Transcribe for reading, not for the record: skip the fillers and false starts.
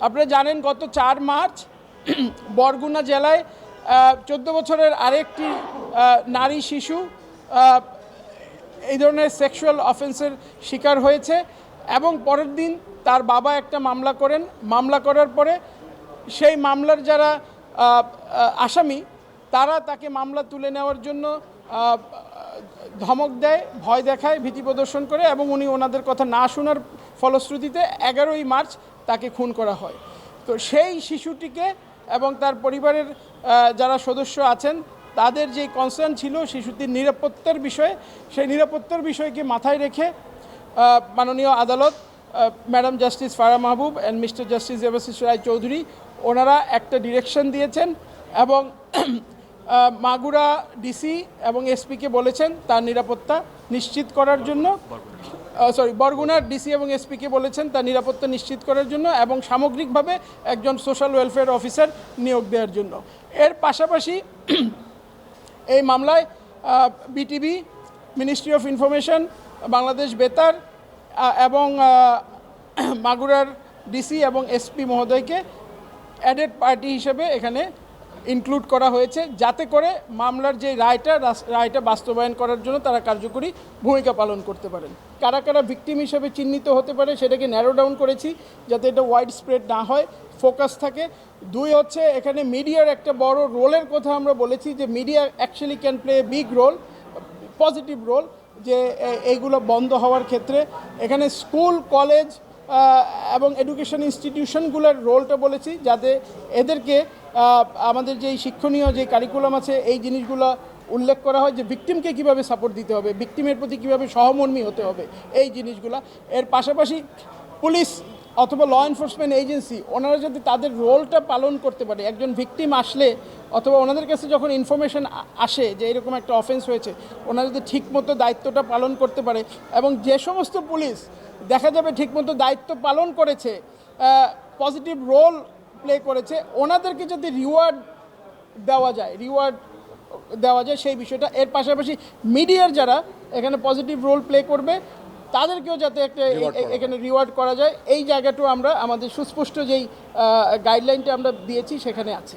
আপনারা জানেন গত 4 মার্চ বরগুনা জেলায় 14 বছরের আরেকটি নারী শিশু এই ধরনের সেক্সুয়াল অফেন্সের শিকার হয়েছে এবং পরের দিন তার বাবা একটা মামলা করেন। মামলা করার পরে সেই মামলার যারা আসামি তারা তাকে মামলা তুলে নেওয়ার জন্য ধমক দেয়, ভয় দেখায়, ভীতি প্রদর্শন করে এবং উনি ওনাদের কথা না শোনার ফলশ্রুতিতে 11ই মার্চ তাকে খুন করা হয়। তো সেই শিশুটিকে এবং তার পরিবারের যারা সদস্য আছেন তাদের যে কনসার্ন ছিল শিশুটির নিরাপত্তার বিষয়ে, সেই নিরাপত্তার বিষয়কে মাথায় রেখে মাননীয় আদালত madam justice Farah Mahbub and mister justice Debashis Roy Chowdhury ওনারা একটা ডিরেকশন দিয়েছেন এবং মাগুরা ডিসি এবং এসপিকে বলেছেন তার নিরাপত্তা নিশ্চিত করার জন্য, বরগুনার ডিসি এবং এসপিকে বলেছেন তার নিরাপত্তা নিশ্চিত করার জন্য এবং সামগ্রিকভাবে একজন সোশ্যাল ওয়েলফেয়ার অফিসার নিয়োগ দেওয়ার জন্য। এর পাশাপাশি এই মামলায় BTV, ministry of information, Bangladesh বেতার এবং মাগুরার ডিসি এবং এসপি মহোদয়কে অ্যাডেড পার্টি হিসেবে এখানে ইনক্লুড করা হয়েছে, যাতে করে মামলার যে রায়টা বাস্তবায়ন করার জন্য তারা কার্যকরী ভূমিকা পালন করতে পারেন। কারা কারা ভিকটিম হিসেবে চিহ্নিত হতে পারে সেটাকে ন্যারো ডাউন করেছি যাতে এটা ওয়াইড স্প্রেড না হয়, ফোকাস থাকে। 2 হচ্ছে এখানে মিডিয়ার একটা বড় রোলের কথা আমরা বলেছি যে media actually can play a big role, positive role, যে এইগুলো বন্ধ হওয়ার ক্ষেত্রে এখানে স্কুল, কলেজ এবং এডুকেশন ইনস্টিটিউশনগুলোর রোলটা বলেছি যাতে এদেরকে আমাদের যেই শিক্ষণীয় যে কারিকুলাম আছে এই জিনিসগুলো উল্লেখ করা হয় যে ভিকটিমকে কীভাবে সাপোর্ট দিতে হবে, ভিকটিমের প্রতি কীভাবে সহমর্মী হতে হবে এই জিনিসগুলো। এর পাশাপাশি পুলিশ অথবা ল এনফোর্সমেন্ট এজেন্সি ওনারা যদি তাদের রোলটা পালন করতে পারে, একজন ভিকটিম আসলে অথবা ওনাদের কাছে যখন ইনফরমেশন আসে যে এরকম একটা অফেন্স হয়েছে, ওনারা যদি ঠিকমতো দায়িত্বটা পালন করতে পারে এবং যে সমস্ত পুলিশ দেখা যাবে ঠিকমতো দায়িত্ব পালন করেছে, পজিটিভ রোল প্লে করেছে, ওনাদেরকে যদি রিওয়ার্ড দেওয়া যায় সেই বিষয়টা। এর পাশাপাশি মিডিয়ার যারা এখানে পজিটিভ রোল প্লে করবে তাদেরকেও যাতে একটা এখানে রিওয়ার্ড করা যায়, এই জায়গাটাও আমরা আমাদের সুস্পষ্ট যেই গাইডলাইনটা আমরা দিয়েছি সেখানে আছে।